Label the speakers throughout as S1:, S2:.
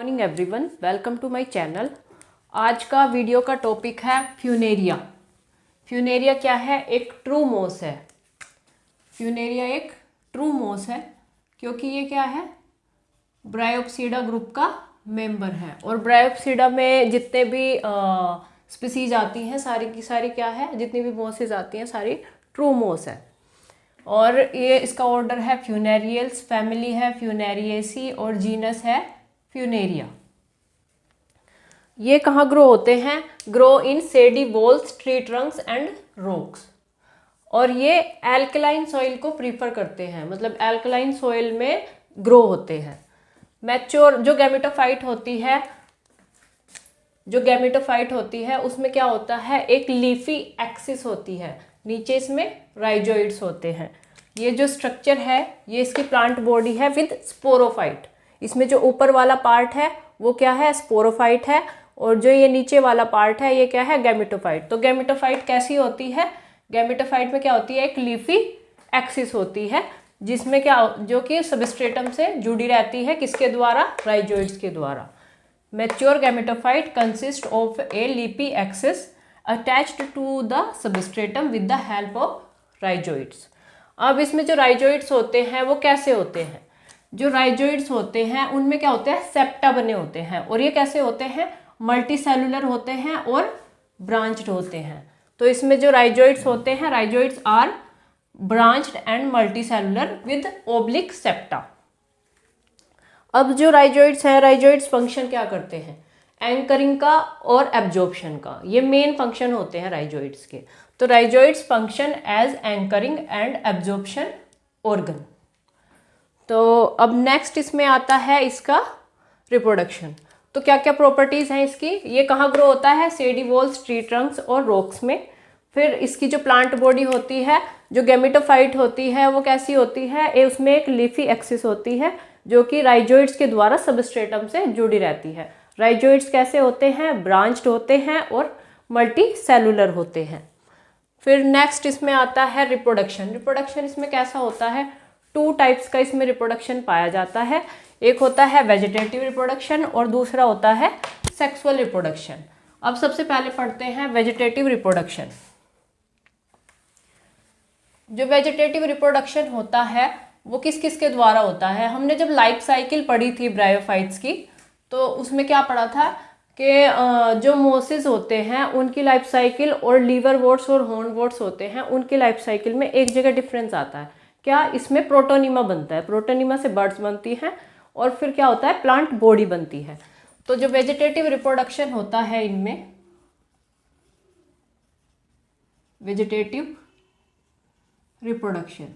S1: Morning everyone, welcome to my channel. आज का video का टॉपिक है फ्यूनेरिया। फ्यूनेरिया क्या है? एक ट्रू मोस है। फ्यूनेरिया एक ट्रू मोस है क्योंकि ये क्या है, ब्रायोप्सीडा ग्रुप का मेंबर है। और ब्रायोप्सीडा में जितने भी स्पीसीज आती हैं सारी की सारी क्या है, जितनी भी मोसेस आती हैं सारी ट्रू मोस है। और ये इसका ऑर्डर है फ्यूनेरियल्स, फैमिली है फ्यूनेरिएसी और जीनस है फ्यूनेरिया। ये कहाँ ग्रो होते हैं? Grow in shady boles, tree trunks and rocks. और ये एल्कलाइन सॉइल को प्रीफर करते हैं, मतलब एल्कलाइन सॉइल में ग्रो होते हैं। मैच्योर जो गैमेटोफाइट होती है उसमें क्या होता है, एक लीफी एक्सिस होती है, नीचे इसमें राइजोइड्स होते हैं। ये जो स्ट्रक्चर है ये इसकी प्लांट बॉडी है विद स्पोरोफाइट। इसमें जो ऊपर वाला पार्ट है वो क्या है, स्पोरोफाइट है, और जो ये नीचे वाला पार्ट है ये क्या है, गैमेटोफाइट। तो गैमेटोफाइट कैसी होती है? गैमेटोफाइट में क्या होती है, एक लीफी एक्सिस होती है जिसमें क्या, जो कि सबस्ट्रेटम से जुड़ी रहती है, किसके द्वारा? राइजोइड्स के द्वारा। Mature gametophyte consist of a leafy axis attached to the substratum with the help of rhizoids. अब इसमें जो राइजोइड्स होते हैं वो कैसे होते हैं? जो राइजोइड्स होते हैं उनमें क्या होते हैं, सेप्टा बने होते हैं। और ये कैसे होते हैं? मल्टी सेलुलर होते हैं और ब्रांच्ड होते हैं। तो इसमें जो राइजोइड्स होते हैं, rhizoids are branched and multi cellular with oblique septa. अब जो राइजोइड्स है, राइजोइड्स फंक्शन क्या करते हैं? एंकरिंग का और एब्जॉर्प्शन का, ये मेन फंक्शन होते हैं राइजोइड्स के। तो rhizoids function as anchoring and absorption organ. तो अब नेक्स्ट इसमें आता है इसका रिप्रोडक्शन। तो क्या क्या प्रॉपर्टीज़ हैं इसकी? ये कहाँ ग्रो होता है? सेडी वॉल्स, ट्री ट्रंक्स और रॉक्स में। फिर इसकी जो प्लांट बॉडी होती है, जो गैमेटोफाइट होती है, वो कैसी होती है? उसमें एक लीफी एक्सिस होती है जो कि राइजोइड्स के द्वारा सबस्ट्रेटम से जुड़ी रहती है। राइजोइड्स कैसे होते हैं? ब्रांच्ड होते हैं और मल्टी सेलुलर होते हैं। फिर नेक्स्ट इसमें आता है रिप्रोडक्शन। रिप्रोडक्शन इसमें कैसा होता है? टू टाइप्स का इसमें रिप्रोडक्शन पाया जाता है। एक होता है वेजिटेटिव रिप्रोडक्शन और दूसरा होता है सेक्सुअल रिप्रोडक्शन। अब सबसे पहले पढ़ते हैं वेजिटेटिव रिप्रोडक्शन। जो वेजिटेटिव रिप्रोडक्शन होता है वो किस किस के द्वारा होता है? हमने जब लाइफ साइकिल पढ़ी थी ब्रायोफाइट्स की, तो उसमें क्या पढ़ा था कि जो मोसेस होते हैं उनकी लाइफ साइकिल और लीवर वोट्स और हॉर्न वोट्स होते हैं उनकी लाइफ साइकिल में एक जगह डिफरेंस आता है। क्या? इसमें प्रोटोनिमा बनता है, प्रोटोनिमा से बर्ड्स बनती हैं और फिर क्या होता है, प्लांट बॉडी बनती है। तो जो वेजिटेटिव रिप्रोडक्शन होता है इनमें, वेजिटेटिव रिप्रोडक्शन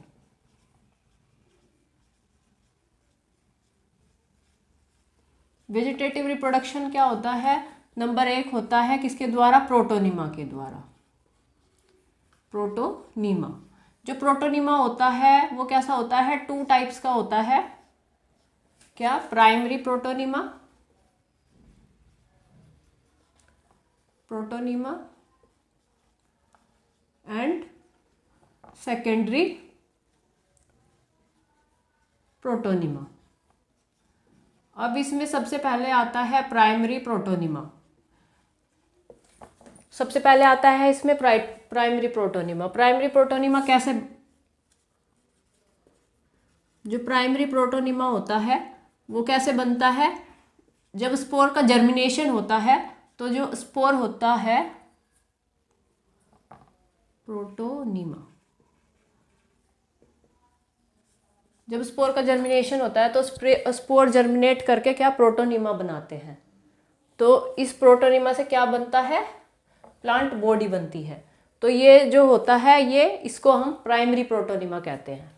S1: वेजिटेटिव रिप्रोडक्शन क्या होता है? नंबर एक होता है किसके द्वारा? प्रोटोनिमा के द्वारा। प्रोटोनिमा, जो प्रोटोनिमा होता है वो कैसा होता है? टू टाइप्स का होता है। क्या? Primary protonema, and secondary protonema. अब इसमें सबसे पहले आता है प्राइमरी प्रोटोनिमा। सबसे पहले आता है इसमें प्राइमरी प्रोटोनिमा। प्राइमरी प्रोटोनिमा कैसे? जो प्राइमरी प्रोटोनिमा होता है वो कैसे बनता है? जब स्पोर का जर्मिनेशन होता है तो जो स्पोर होता है प्रोटोनिमा, जब स्पोर का जर्मिनेशन होता है तो स्पोर जर्मिनेट करके क्या, प्रोटोनिमा बनाते हैं। तो इस प्रोटोनिमा से क्या बनता है? प्लांट बॉडी बनती है। तो ये जो होता है ये, इसको हम प्राइमरी प्रोटोनिमा कहते हैं।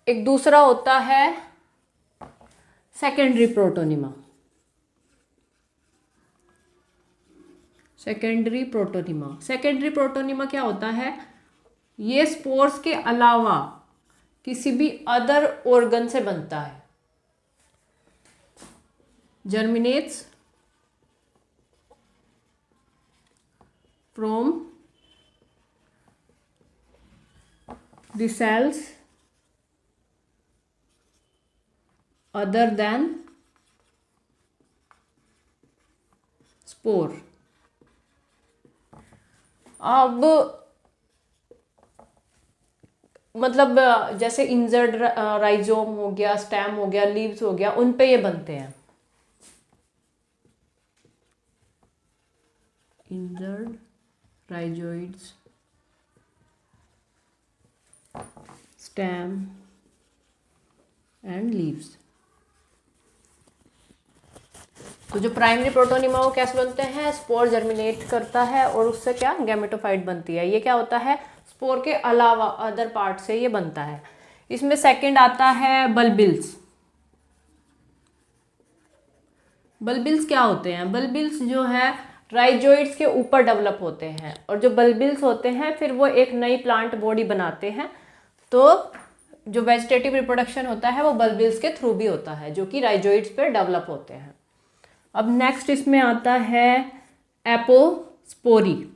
S1: एक दूसरा होता है सेकेंडरी प्रोटोनिमा। सेकेंडरी प्रोटोनिमा क्या होता है? ये स्पोर्स के अलावा किसी भी अदर ऑर्गन से बनता है। Germinates from the cells other than spore. अब मतलब जैसे इंजर्ड राइजोम हो गया, स्टेम हो गया, लीव्स हो गया, उन पे ये बनते हैं। Injured rhizoids, stem and leaves. तो जो प्राइमरी प्रोटोनिमा वो कैसे बनते हैं? स्पोर जर्मिनेट करता है और उससे क्या गैमेटोफाइट बनती है। ये क्या होता है? स्पोर के अलावा अदर पार्ट से ये बनता है। इसमें सेकंड आता है बल्बिल्स। बल्बिल्स क्या होते हैं? बल्बिल्स जो है राइजोइड्स के ऊपर डेवलप होते हैं, और जो बल्बिल्स होते हैं फिर वो एक नई प्लांट बॉडी बनाते हैं। तो जो वेजिटेटिव रिप्रोडक्शन होता है वो बल्बिल्स के थ्रू भी होता है, जो कि राइजोइड्स पर डेवलप होते हैं। अब नेक्स्ट इसमें आता है एपोस्पोरी।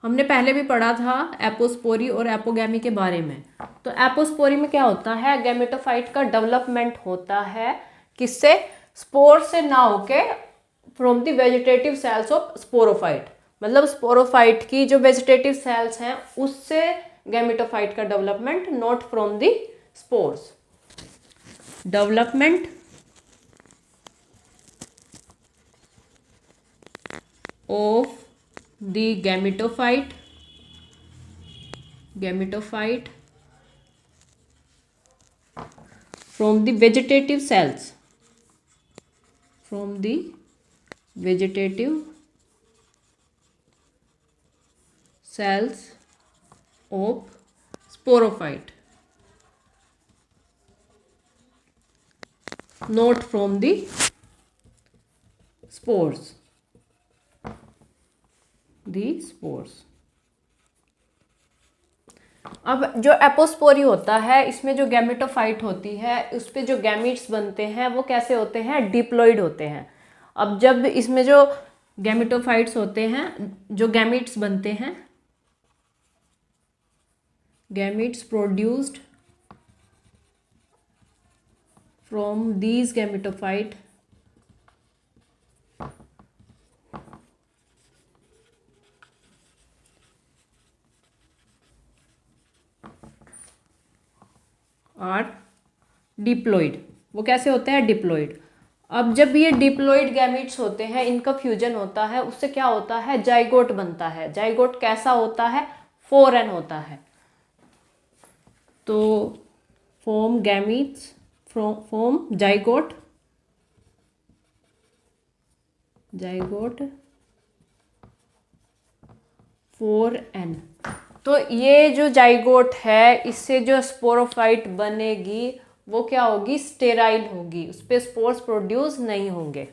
S1: हमने पहले भी पढ़ा था एपोस्पोरी और एपोगैमी के बारे में। तो एपोस्पोरी में क्या होता है? गैमेटोफाइट का डेवलपमेंट होता है। किससे? स्पोर से ना होके from the vegetative cells of sporophyte. मतलब स्पोरोफाइट की जो वेजिटेटिव सेल्स हैं उससे गैमेटोफाइट का development, not from the spores. Development of the gametophyte from the vegetative cells, of sporophyte, not from the spores. अब जो एपोस्पोरी होता है इसमें जो गैमेटोफाइट होती है उस पे जो गैमीट्स बनते हैं वो कैसे होते हैं? डिप्लॉइड होते हैं। अब जब इसमें जो गैमेटोफाइट्स होते हैं, जो गैमीट्स बनते हैं, gametes produced from these gametophyte are diploid. वो कैसे होते हैं? डिप्लॉइड। अब जब ये डिप्लॉइड गैमीट्स होते हैं, इनका फ्यूजन होता है, उससे क्या होता है? जाइगोट बनता है। जाइगोट कैसा होता है? 4n होता है। तो form gametes form zygote 4n। तो ये जो जाइगोट है इससे जो स्पोरोफाइट बनेगी वो क्या होगी? स्टेराइल होगी। उस पर स्पोर्स प्रोड्यूस नहीं होंगे।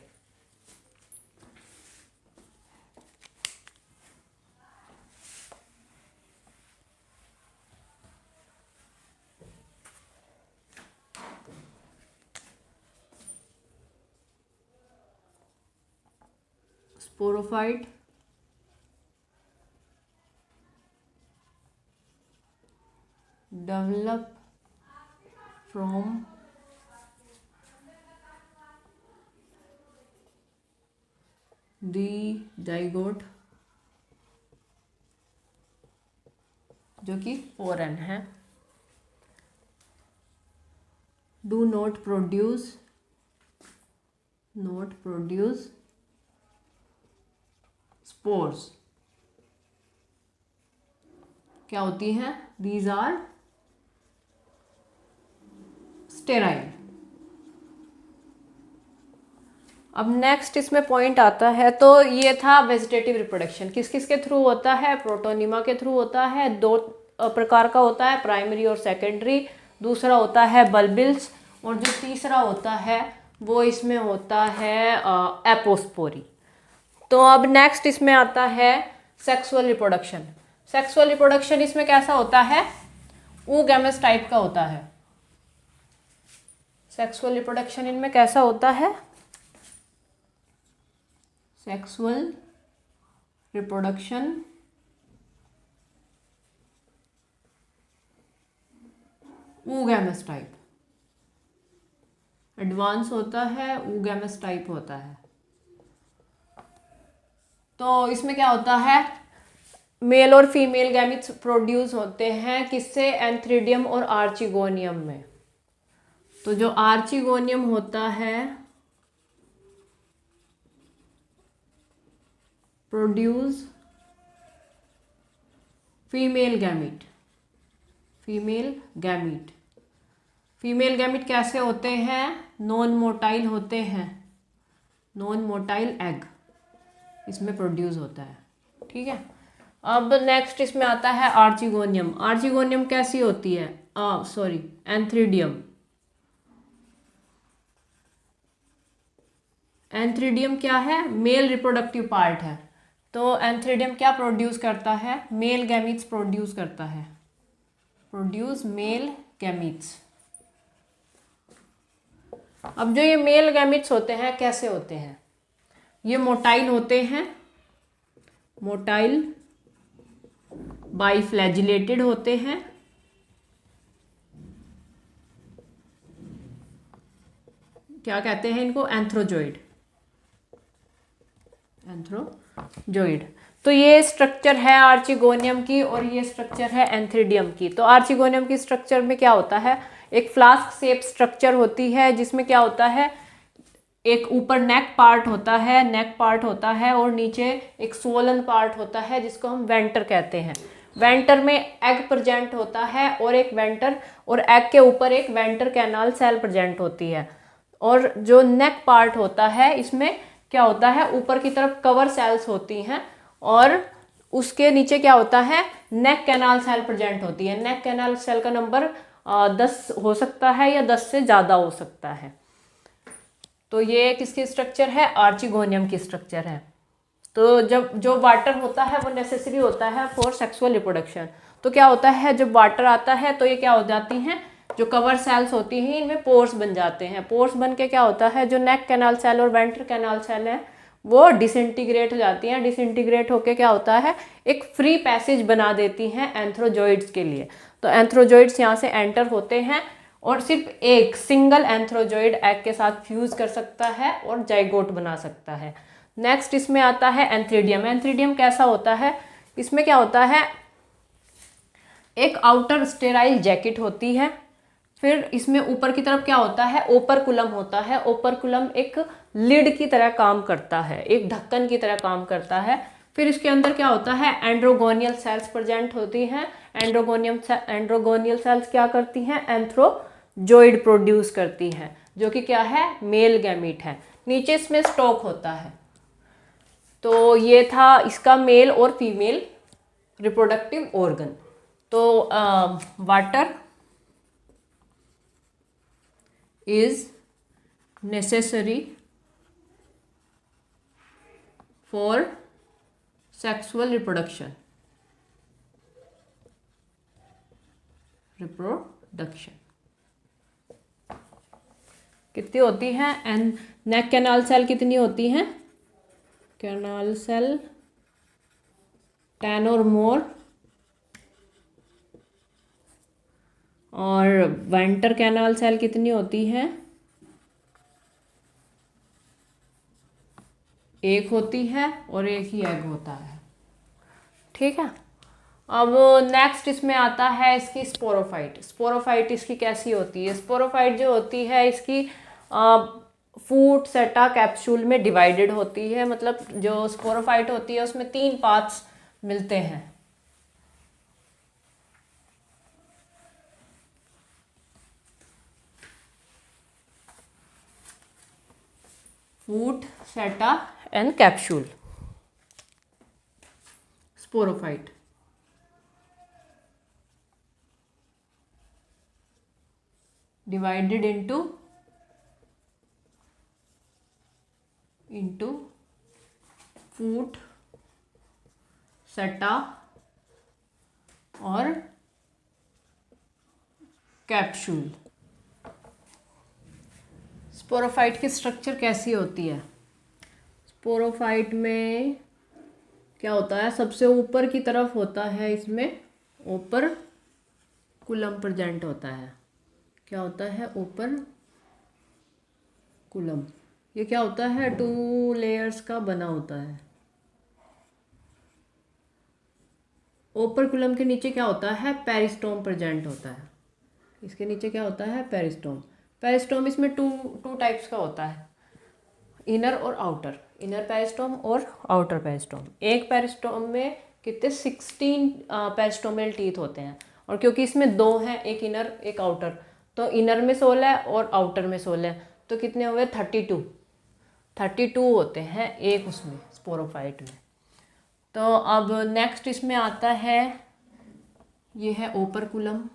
S1: Sporophyte develop from the zygote जो कि 4n है, do not produce spores। क्या होती हैं? these are sterile. अब नेक्स्ट इसमें पॉइंट आता है। तो ये था वेजिटेटिव रिप्रोडक्शन। किस किस के थ्रू होता है? प्रोटोनिमा के थ्रू होता है। 2 प्रकार का होता है, प्राइमरी और सेकेंडरी। दूसरा होता है बल्बिल्स, और जो तीसरा होता है वो इसमें होता है एपोस्पोरी। तो अब नेक्स्ट इसमें आता है सेक्सुअल रिप्रोडक्शन। सेक्सुअल रिप्रोडक्शन इसमें कैसा होता है, oogamous टाइप का होता है। सेक्सुअल रिप्रोडक्शन इनमें कैसा होता है, sexual reproduction oogamous type, advance होता है, oogamous टाइप होता है। तो इसमें क्या होता है, मेल और फीमेल गैमिट्स प्रोड्यूस होते हैं किससे, एंथ्रीडियम और आर्चिगोनियम में। तो जो आर्चिगोनियम होता है produce female gamete, female gamete. Female gamete कैसे होते हैं, नॉन मोटाइल होते हैं, नॉन मोटाइल एग इसमें प्रोड्यूस होता है। ठीक है, अब नेक्स्ट इसमें आता है आर्चिगोनियम। आर्चिगोनियम कैसी होती है, एंथ्रीडियम। एंथ्रीडियम क्या है, मेल रिप्रोडक्टिव पार्ट है। तो एंथ्रीडियम क्या प्रोड्यूस करता है, मेल गैमीट्स प्रोड्यूस करता है, प्रोड्यूस मेल गैमीट्स। अब जो ये मेल गैमीट्स होते हैं कैसे होते हैं, ये मोटाइल होते हैं, मोटाइल बाइफ्लैजिलेटेड होते हैं, क्या कहते हैं इनको, एंथ्रोजोइड, एंथ्रोजोइड। तो ये स्ट्रक्चर है आर्चिगोनियम की और ये स्ट्रक्चर है एंथ्रीडियम की। तो आर्चिगोनियम की स्ट्रक्चर में क्या होता है, एक फ्लास्क शेप स्ट्रक्चर होती है जिसमें क्या होता है, एक ऊपर नेक पार्ट होता है, नेक पार्ट होता है और नीचे एक सोलन पार्ट होता है जिसको हम वेंटर कहते हैं। वेंटर में एग प्रेजेंट होता है और एक वेंटर, और एग के ऊपर एक वेंटर कैनाल सेल प्रेजेंट होती है। और जो नेक पार्ट होता है इसमें क्या होता है, ऊपर की तरफ कवर सेल्स होती हैं और उसके नीचे क्या होता है, नेक कैनाल सेल प्रेजेंट होती है। नेक कैनाल सेल का नंबर 10 हो सकता है या 10 से ज़्यादा हो सकता है। तो ये किसकी स्ट्रक्चर है, आर्चिगोनियम की स्ट्रक्चर है। तो जब जो वाटर होता है वो नेसेसरी होता है फॉर सेक्सुअल रिप्रोडक्शन। तो क्या होता है, जब वाटर आता है तो ये क्या हो जाती हैं, जो कवर सेल्स होती हैं इनमें पोर्स बन जाते हैं। पोर्स बन के क्या होता है, जो नेक कैनाल सेल और वेंटर कैनाल सेल है वो डिसइंटीग्रेट हो जाती हैं। डिसइंटीग्रेट होके क्या होता है, एक फ्री पैसेज बना देती हैं एंथ्रोजोइड्स के लिए। तो एंथ्रोजोइड्स यहाँ से एंटर होते हैं और सिर्फ एक सिंगल एंथ्रोजोइड एग के साथ फ्यूज कर सकता है और जाइगोट बना सकता है। नेक्स्ट इसमें आता है एंथ्रीडियम। एंथ्रीडियम कैसा होता है, इसमें क्या होता है, एक आउटर स्टेराइल जैकेट होती है, फिर इसमें ऊपर की तरफ क्या होता है, ओपरकुलम होता है। ओपरकुलम एक लिड की तरह काम करता है, एक ढक्कन की तरह काम करता है। फिर इसके अंदर क्या होता है, एंड्रोगोनियल सेल्स प्रेजेंट होती हैं। एंड्रोगोनियल सेल्स क्या करती हैं, एंथ्रोजोइड प्रोड्यूस करती हैं, जो कि क्या है, मेल गैमीट है। नीचे इसमें स्टॉक होता है। तो ये था इसका मेल और फीमेल रिप्रोडक्टिव ऑर्गन। तो water is necessary for sexual reproduction. कितनी होती हैं, एंड नेक कैनाल सेल कितनी होती हैं, कैनाल सेल 10 और मोर, और वेंटर कैनाल सेल कितनी होती है, एक होती है और एक ही एग होता है। ठीक है, अब नेक्स्ट इसमें आता है इसकी स्पोरोफाइट। स्पोरोफाइट इसकी कैसी होती है, स्पोरोफाइट जो होती है इसकी फूट सेटा कैप्सूल में डिवाइडेड होती है। मतलब जो स्पोरोफाइट होती है उसमें 3 पार्ट्स मिलते हैं। फूट सेटा and capsule, sporophyte. divided into foot, seta और कैप्सूल। स्पोरोफाइट की स्ट्रक्चर कैसी होती है? स्पोरोफाइट में क्या होता है, सबसे ऊपर की तरफ होता है, इसमें ऊपर कुलम प्रेजेंट होता है। क्या होता है? ऊपर कुलम। ये क्या होता है? 2 लेयर्स का बना होता है। ऊपर कुलम के नीचे क्या होता है? पेरिस्टोम प्रेजेंट होता है। इसके नीचे क्या होता है? पेरिस्टोम। पेरिस्टोम इसमें टू टाइप्स का होता है, इनर और आउटर। इनर पेरिस्टोम और आउटर पेरिस्टोम। एक पेरिस्टोम में कितने 16 पेरिस्टोमियल टीथ होते हैं, और क्योंकि इसमें 2 हैं, एक इनर एक आउटर, तो इनर में 16 और आउटर में 16, तो कितने हुए? 32 होते हैं एक उसमें, स्पोरोफाइट में। तो अब नेक्स्ट इसमें आता है, ये है ओपरकुलम,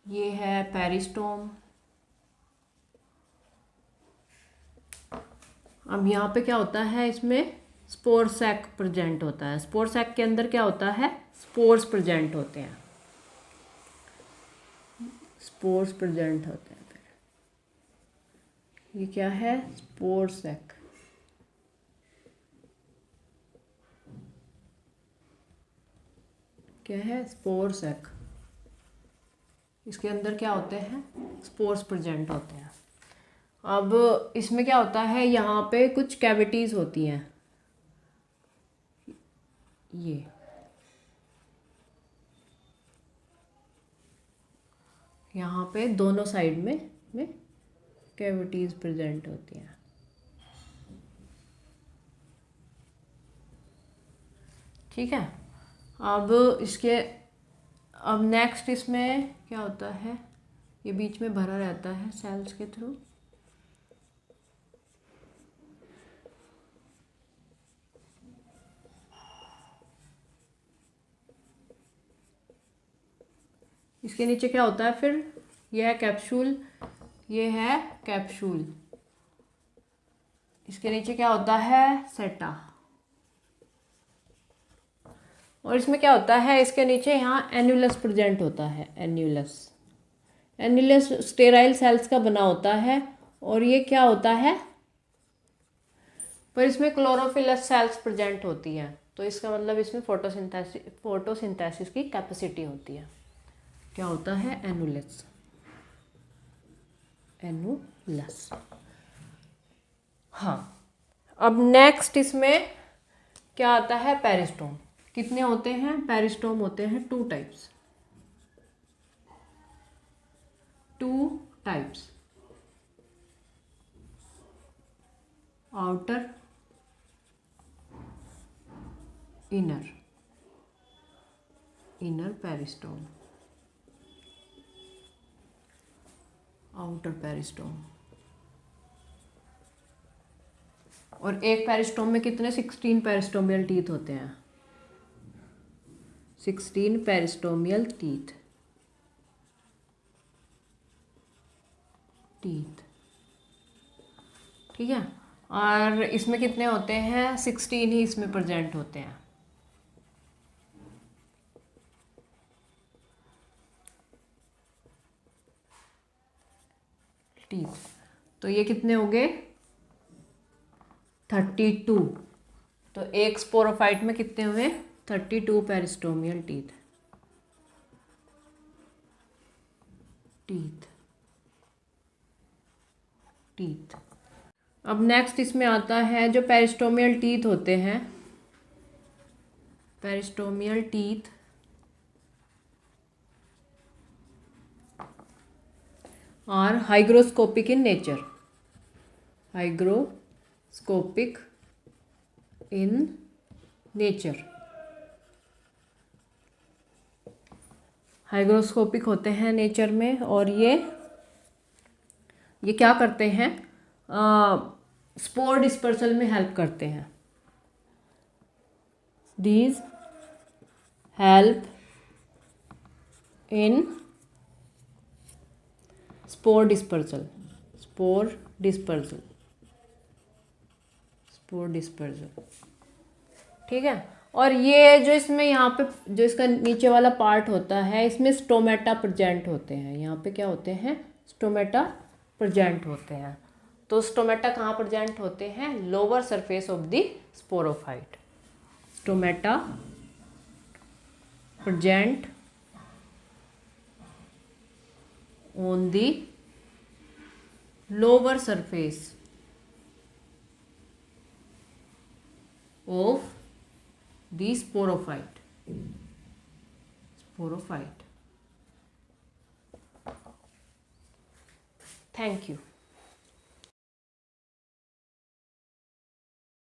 S1: ये है पेरिस्टोम। अब यहाँ पे क्या होता है? इसमें स्पोर सैक प्रेजेंट होता है। स्पोर सैक के अंदर क्या होता है? स्पोर्स प्रेजेंट होते हैं। स्पोर्स प्रेजेंट होते हैं। फिर ये क्या है? Spore sac. क्या है? Spore sac. इसके अंदर क्या होते हैं? स्पोर्स प्रेजेंट होते हैं। अब इसमें क्या होता है? यहाँ पे कुछ कैविटीज़ होती हैं, ये यहाँ पे दोनों साइड में कैविटीज़ प्रेजेंट होती हैं। ठीक है। अब नेक्स्ट इसमें क्या होता है? ये बीच में भरा रहता है सेल्स के थ्रू। इसके नीचे क्या होता है फिर? ये है कैप्सूल, ये है कैप्सूल। इसके नीचे क्या होता है? सेटा। और इसमें क्या होता है? इसके नीचे यहाँ एन्युलस प्रेजेंट होता है। एन्युलस स्टेराइल सेल्स का बना होता है। और ये क्या होता है? पर इसमें क्लोरोफिलस सेल्स प्रेजेंट होती हैं, तो इसका मतलब इसमें फोटोसिंथेसिस की कैपेसिटी होती है। क्या होता है? एनुलस। हाँ। अब नेक्स्ट इसमें क्या आता है? पेरिस्टोम। कितने होते हैं? पेरिस्टोम होते हैं 2 types. 2 types, outer, inner peristome, outer peristome. और एक पेरिस्टोम में कितने? 16 पेरिस्टोमियल टीथ होते हैं। 16 पेरिस्टोमियल टीथ। ठीक है। और इसमें कितने होते हैं? 16 ही इसमें प्रेजेंट होते हैं। टीथ। तो ये कितने हो गए? 32। तो एक स्पोरोफाइट में कितने हुए? 32 पेरिस्टोमियल टीथ। अब नेक्स्ट इसमें आता है जो पेरिस्टोमियल टीथ होते हैं। Peristomial teeth are hygroscopic in nature. Hygroscopic in nature. Hygroscopic होते हैं नेचर में, और ये क्या करते हैं? स्पोर डिस्पर्सल में हेल्प करते हैं। These help in spore dispersal. ठीक है। और ये जो इसमें यहाँ पे जो इसका नीचे वाला पार्ट होता है, इसमें स्टोमेटा प्रेजेंट होते हैं। यहाँ पे क्या होते हैं? स्टोमेटा प्रेजेंट होते हैं। तो स्टोमेटा कहाँ प्रेजेंट होते हैं? Lower surface of the sporophyte. Stomata present on the lower surface of the sporophyte. Thank you.